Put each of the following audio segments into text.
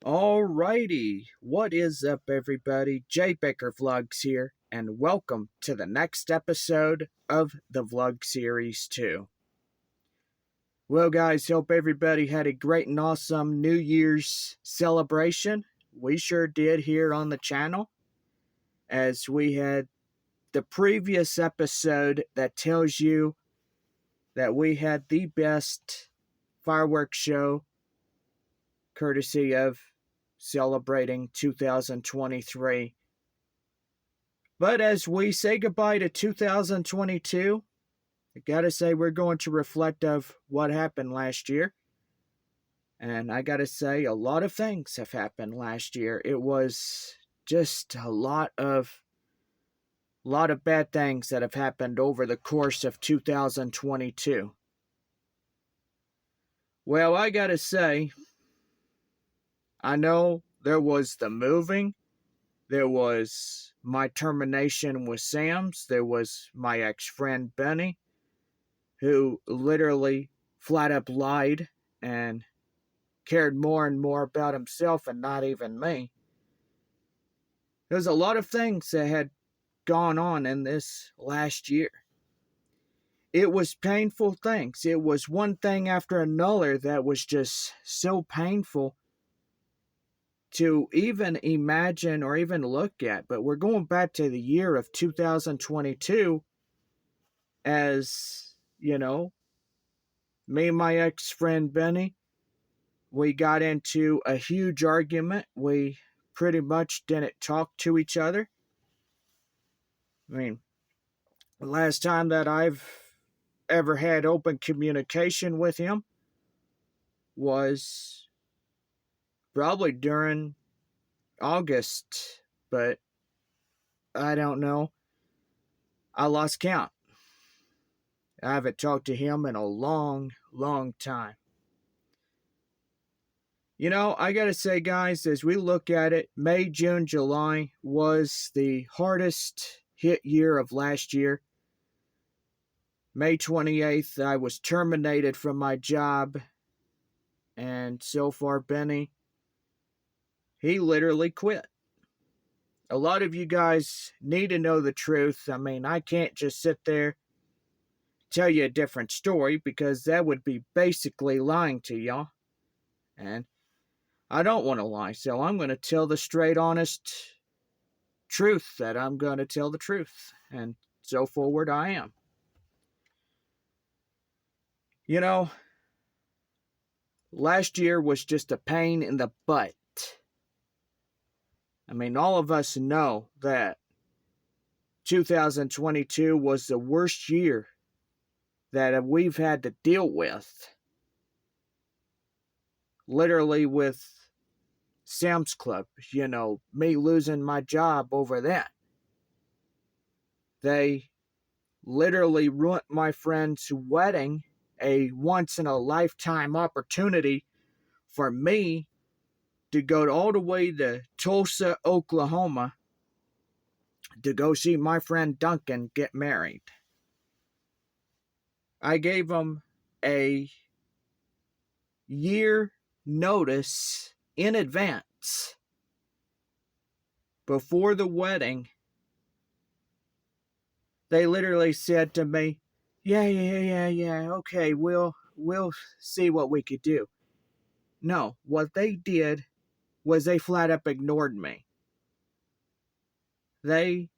Alrighty, what is up, everybody? Jay Baker Vlogs here, and welcome to the next episode of the Vlog Series 2. Well, guys, hope everybody had a great and awesome New Year's celebration. We sure did here on the channel, as we had the previous episode that tells you that we had the best fireworks show courtesy of celebrating 2023. But as we say goodbye to 2022, I gotta say we're going to reflect of what happened last year. And I gotta say a lot of things have happened last year. It was just a lot of bad things that have happened over the course of 2022. Well, I gotta say, I know there was the moving. There was my termination with Sam's. There was my ex-friend Benny, who literally flat up lied and cared more and more about himself and not even me. There's a lot of things that had gone on in this last year. It was painful things. It was one thing after another that was just so painful to even imagine or even look at. But we're going back to the year of 2022 as, me and my ex-friend Benny, we got into a huge argument. We pretty much didn't talk to each other. I mean, the last time that I've ever had open communication with him was probably during August, but I don't know. I lost count. I haven't talked to him in a long, long time. I gotta say, guys, as we look at it, May, June, July was the hardest hit year of last year. May 28th, I was terminated from my job. And so far, Benny, he literally quit. A lot of you guys need to know the truth. I mean, I can't just sit there tell you a different story because that would be basically lying to y'all. And I don't want to lie, so I'm going to tell the straight, honest truth that I'm going to tell the truth. And so forward I am. Last year was just a pain in the butt. I mean, all of us know that 2022 was the worst year that we've had to deal with. Literally with Sam's Club, me losing my job over that. They literally ruined my friend's wedding, a once-in-a-lifetime opportunity for me to go all the way to Tulsa, Oklahoma to go see my friend Duncan get married. I gave him a year notice in advance before the wedding. They literally said to me, yeah, okay, we'll see what we could do. No, what they did was they flat up ignored me. They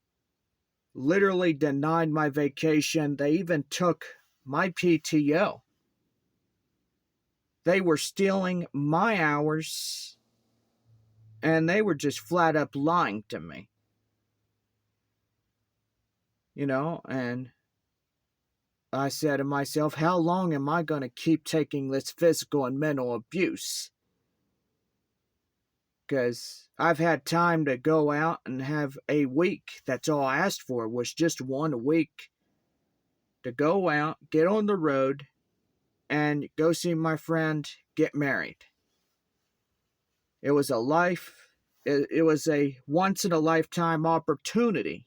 literally denied my vacation. They even took my PTO. They were stealing my hours, and they were just flat up lying to me. And I said to myself, how long am I going to keep taking this physical and mental abuse? Because I've had time to go out and have a week. That's all I asked for, was just 1 week to go out, get on the road, and go see my friend get married. It was a once-in-a-lifetime opportunity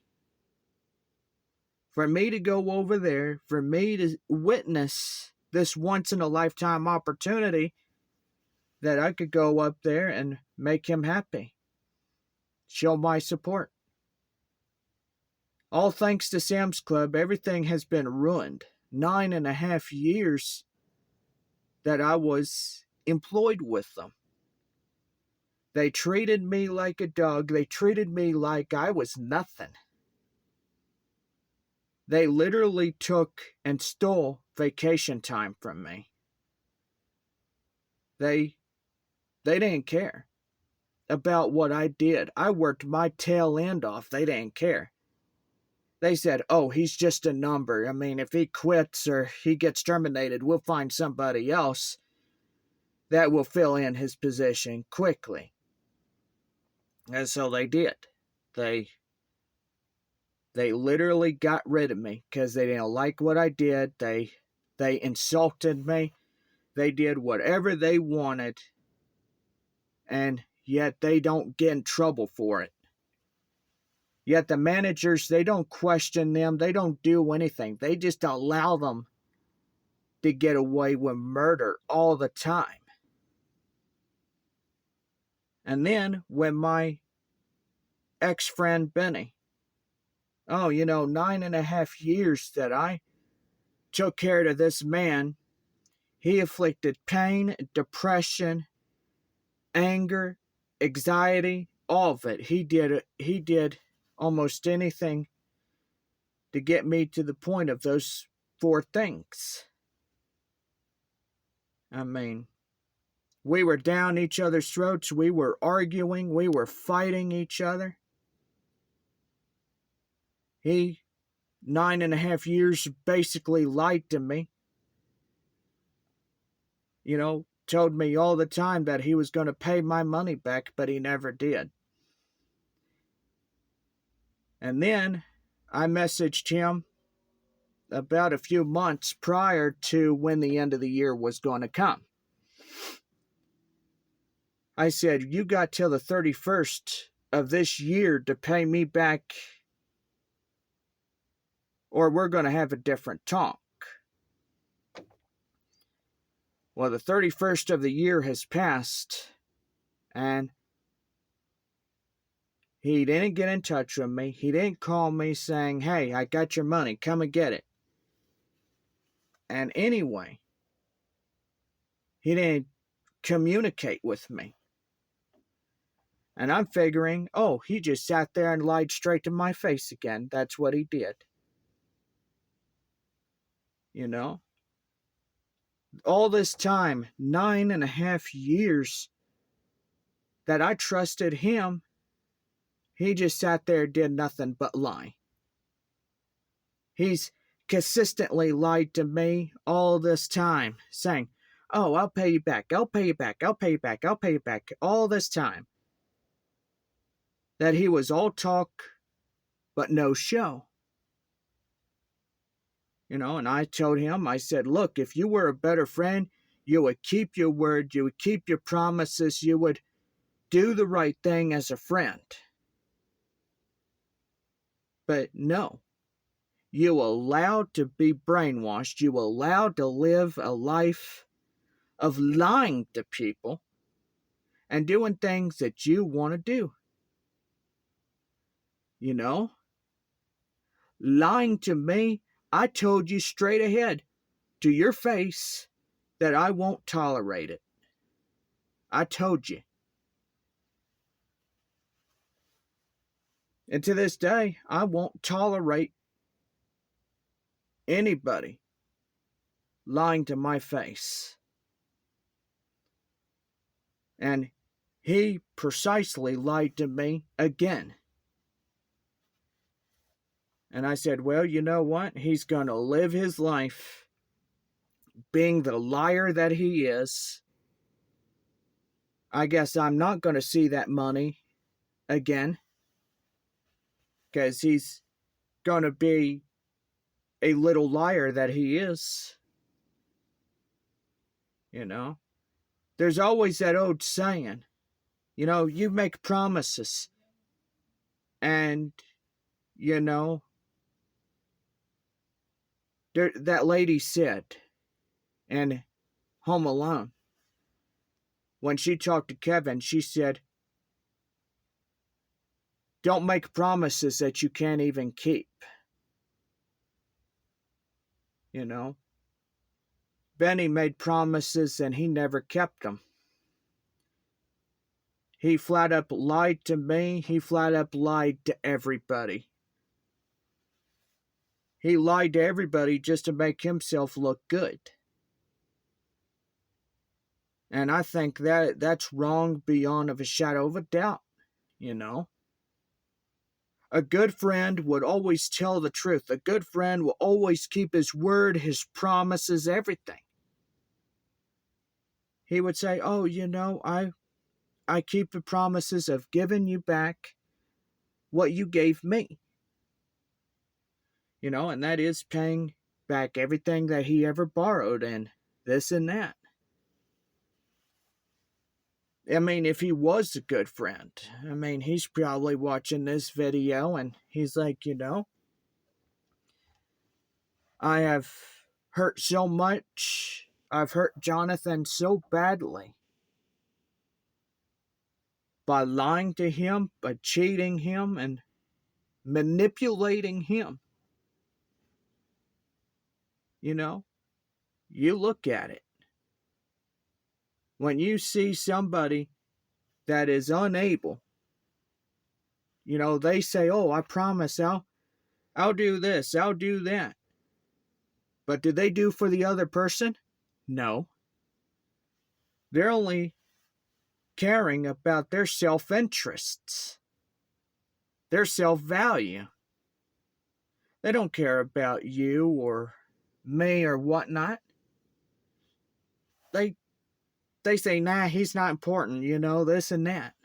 for me to go over there, for me to witness this once-in-a-lifetime opportunity that I could go up there and make him happy. Show my support. All thanks to Sam's Club, everything has been ruined. 9.5 years that I was employed with them. They treated me like a dog. They treated me like I was nothing. They literally took and stole vacation time from me. They didn't care about what I did. I worked my tail end off. They didn't care. They said, oh, he's just a number. I mean, if he quits or he gets terminated, we'll find somebody else that will fill in his position quickly. And so they did. They literally got rid of me because they didn't like what I did. They insulted me. They did whatever they wanted. And yet they don't get in trouble for it. Yet the managers, they don't question them. They don't do anything. They just allow them to get away with murder all the time. And then when my ex-friend Benny, 9.5 years that I took care of this man, he inflicted pain, depression, anger, anxiety, all of it. He did almost anything to get me to the point of those 4 things. I mean, we were down each other's throats. We were arguing. We were fighting each other. He, 9.5 years, basically lied to me. Told me all the time that he was going to pay my money back, but he never did. And then I messaged him about a few months prior to when the end of the year was going to come. I said, you got till the 31st of this year to pay me back, or we're going to have a different talk. Well, the 31st of the year has passed, and he didn't get in touch with me. He didn't call me saying, hey, I got your money, come and get it. And anyway, he didn't communicate with me. And I'm figuring, oh, he just sat there and lied straight to my face again. That's what he did. All this time, 9.5 years that I trusted him, he just sat there and did nothing but lie. He's consistently lied to me all this time, saying, oh, I'll pay you back, I'll pay you back, I'll pay you back, I'll pay you back, all this time. That he was all talk, but no show. And I told him, I said, look, if you were a better friend, you would keep your word, you would keep your promises, you would do the right thing as a friend. But no, you allowed to be brainwashed, you allowed to live a life of lying to people and doing things that you want to do. Lying to me, I told you straight ahead to your face that I won't tolerate it. I told you. And to this day, I won't tolerate anybody lying to my face. And he precisely lied to me again. And I said, well, you know what? He's going to live his life being the liar that he is. I guess I'm not going to see that money again, because he's going to be a little liar that he is. There's always that old saying, you make promises, and that lady said in Home Alone, when she talked to Kevin, she said, "Don't make promises that you can't even keep." You know? Benny made promises and he never kept them. He flat up lied to me. He flat up lied to everybody. He lied to everybody just to make himself look good. And I think that's wrong beyond of a shadow of a doubt, you know? A good friend would always tell the truth. A good friend will always keep his word, his promises, everything. He would say, "Oh, I keep the promises of giving you back what you gave me." And that is paying back everything that he ever borrowed and this and that. I mean, if he was a good friend, he's probably watching this video and he's like, I have hurt so much. I've hurt Jonathan so badly by lying to him, by cheating him, and manipulating him. You look at it. When you see somebody that is unable, they say, "Oh, I promise I'll do this, I'll do that." But do they do for the other person? No. They're only caring about their self-interests, their self-value. They don't care about you or me or whatnot. They say, "Nah, he's not important, this and that."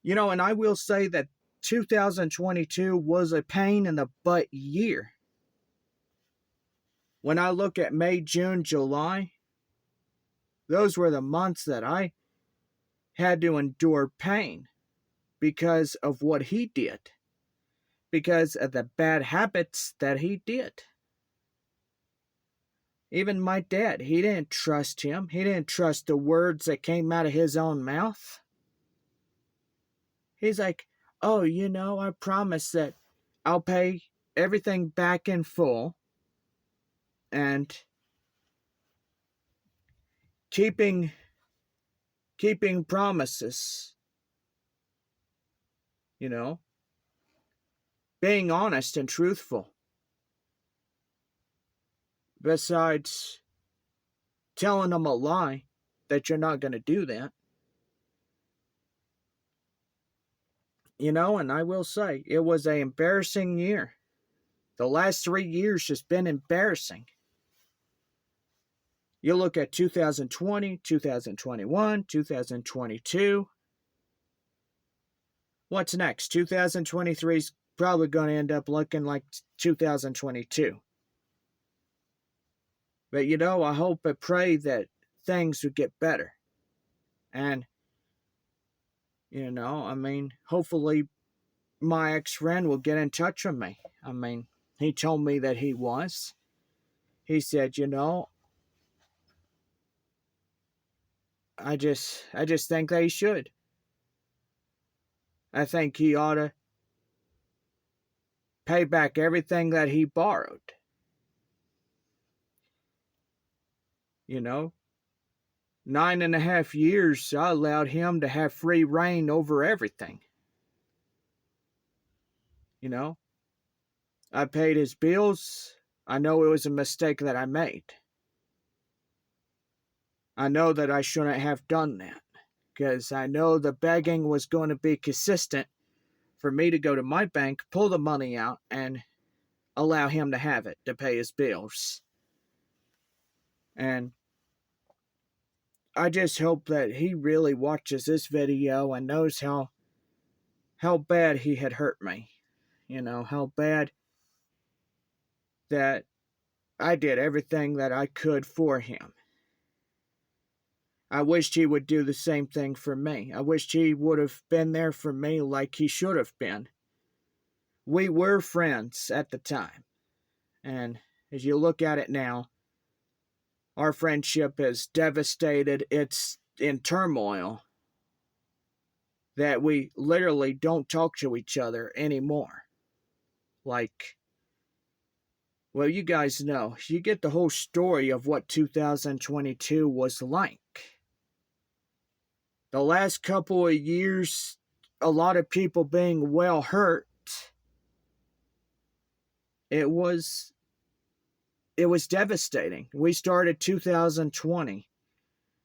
And I will say that 2022 was a pain in the butt year. When I look at May, June, July, those were the months that I had to endure pain because of what he did, because of the bad habits that he did. Even my dad, he didn't trust him. He didn't trust the words that came out of his own mouth. He's like, "Oh, I promise that I'll pay everything back in full." And keeping promises, being honest and truthful. Besides telling them a lie that you're not going to do that. And I will say, it was an embarrassing year. The last 3 years has been embarrassing. You look at 2020, 2021, 2022. What's next? 2023 is probably going to end up looking like 2022. But I hope and pray that things would get better. And, hopefully my ex-friend will get in touch with me. He told me that he was. He said, I just think that he should. I think he ought to pay back everything that he borrowed. 9.5 years, I allowed him to have free reign over everything. I paid his bills. I know it was a mistake that I made. I know that I shouldn't have done that, because I know the begging was going to be consistent for me to go to my bank, pull the money out, and allow him to have it to pay his bills. And I just hope that he really watches this video and knows how bad he had hurt me. How bad that I did everything that I could for him. I wished he would do the same thing for me. I wished he would have been there for me like he should have been. We were friends at the time. And as you look at it now, Our friendship is devastated. It's in turmoil that we literally don't talk to each other anymore. Like, well, you guys know, you get the whole story of what 2022 was like. The last couple of years, a lot of people being well hurt. It was devastating. We started 2020,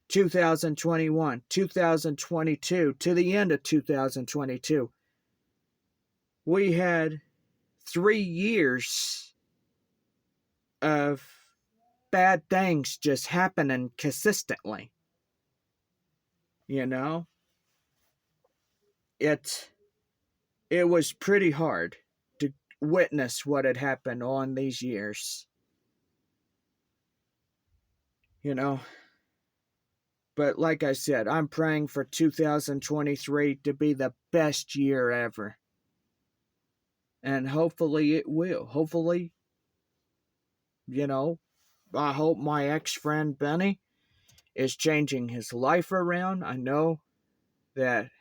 2021, 2022, to the end of 2022. We had 3 years of bad things just happening consistently. You know? It was pretty hard to witness what had happened on these years. You know? But like I said, I'm praying for 2023 to be the best year ever. And hopefully it will. Hopefully, you know, I hope my ex-friend Benny is changing his life around. I know that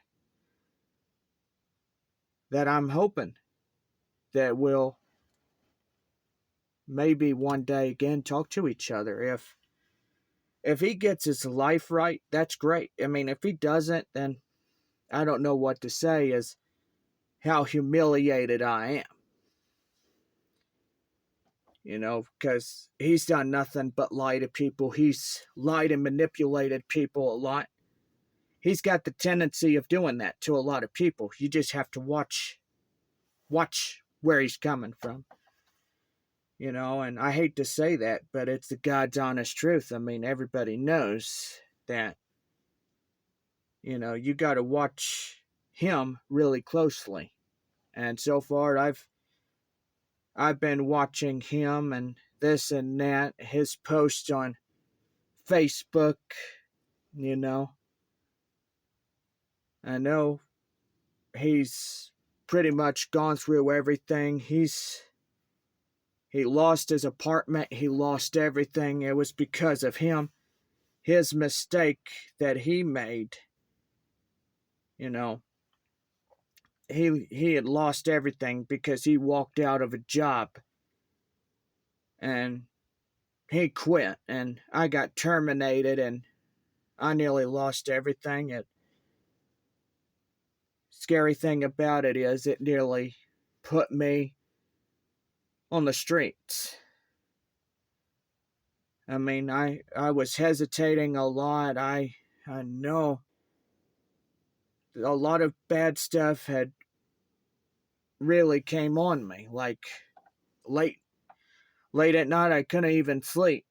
I'm hoping that we'll maybe one day again talk to each other. If he gets his life right, that's great. I mean, if he doesn't, then I don't know what to say as how humiliated I am. You know, because he's done nothing but lie to people. He's lied and manipulated people a lot. He's got the tendency of doing that to a lot of people. You just have to watch where he's coming from. You know, and I hate to say that, but it's the God's honest truth. I mean, everybody knows that, you know, you got to watch him really closely. And so far, I've been watching him and this and that, his posts on Facebook, you know. I know he's pretty much gone through everything. He lost his apartment. He lost everything. It was because of him. His mistake that he made. You know, he had lost everything because he walked out of a job. And he quit. And I got terminated. And I nearly lost everything. The scary thing about it is it nearly put me on the streets. I mean, I was hesitating a lot. I know a lot of bad stuff had really came on me. Like late at night, I couldn't even sleep.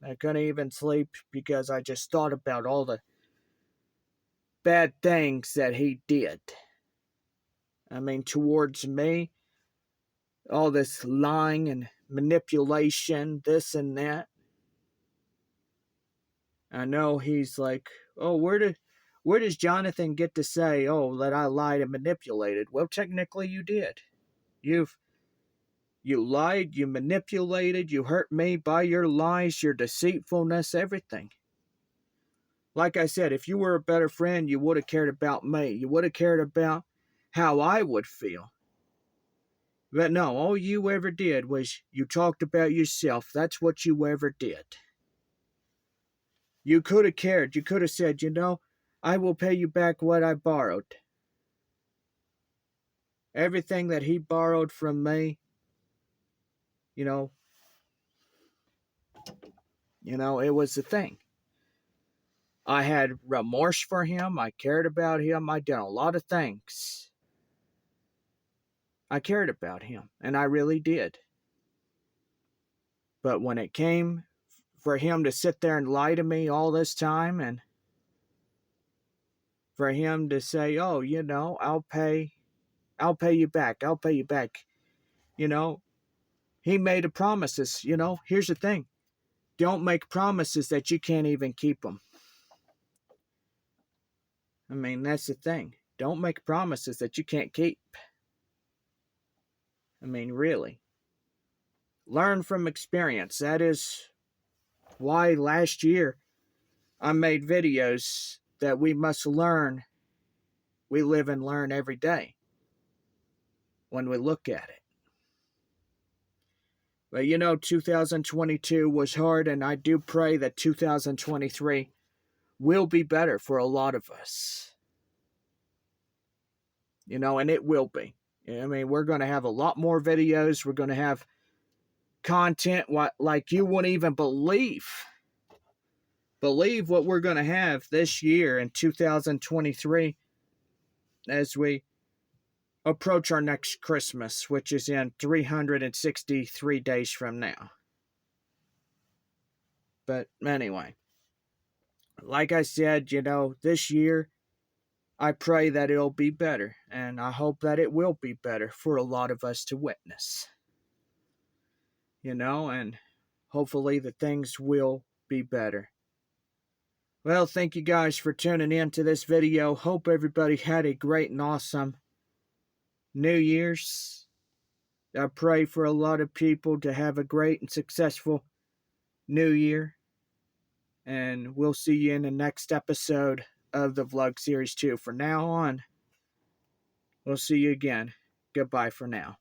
I couldn't even sleep because I just thought about all the bad things that he did. I mean, towards me, all this lying and manipulation, this and that. I know he's like, oh, where does Jonathan get to say, oh, that I lied and manipulated? Well, technically you did. You lied, you manipulated, you hurt me by your lies, your deceitfulness, everything. Like I said, if you were a better friend, you would have cared about me. You would have cared about how I would feel. But no, all you ever did was you talked about yourself. That's what you ever did. You could have cared. You could have said, you know, I will pay you back what I borrowed. Everything that he borrowed from me, you know, it was the thing. I had remorse for him. I cared about him. I did a lot of things. I cared about him, and I really did. But when it came for him to sit there and lie to me all this time, and for him to say, oh, you know, I'll pay you back. I'll pay you back. You know, he made a promises. You know, here's the thing. Don't make promises that you can't even keep them. I mean, that's the thing. Don't make promises that you can't keep. I mean, really. Learn from experience. That is why last year I made videos that we must learn. We live and learn every day when we look at it. But 2022 was hard, and I do pray that 2023 will be better for a lot of us. And it will be. I mean, we're going to have a lot more videos. We're going to have content like you wouldn't even believe what we're going to have this year in 2023 as we approach our next Christmas, which is in 363 days from now. But anyway, like I said, this year, I pray that it'll be better, and I hope that it will be better for a lot of us to witness. And hopefully the things will be better. Well, thank you guys for tuning in to this video. Hope everybody had a great and awesome New Year's. I pray for a lot of people to have a great and successful New Year. And we'll see you in the next episode of the Vlog Series 2. From now on, we'll see you again. Goodbye for now.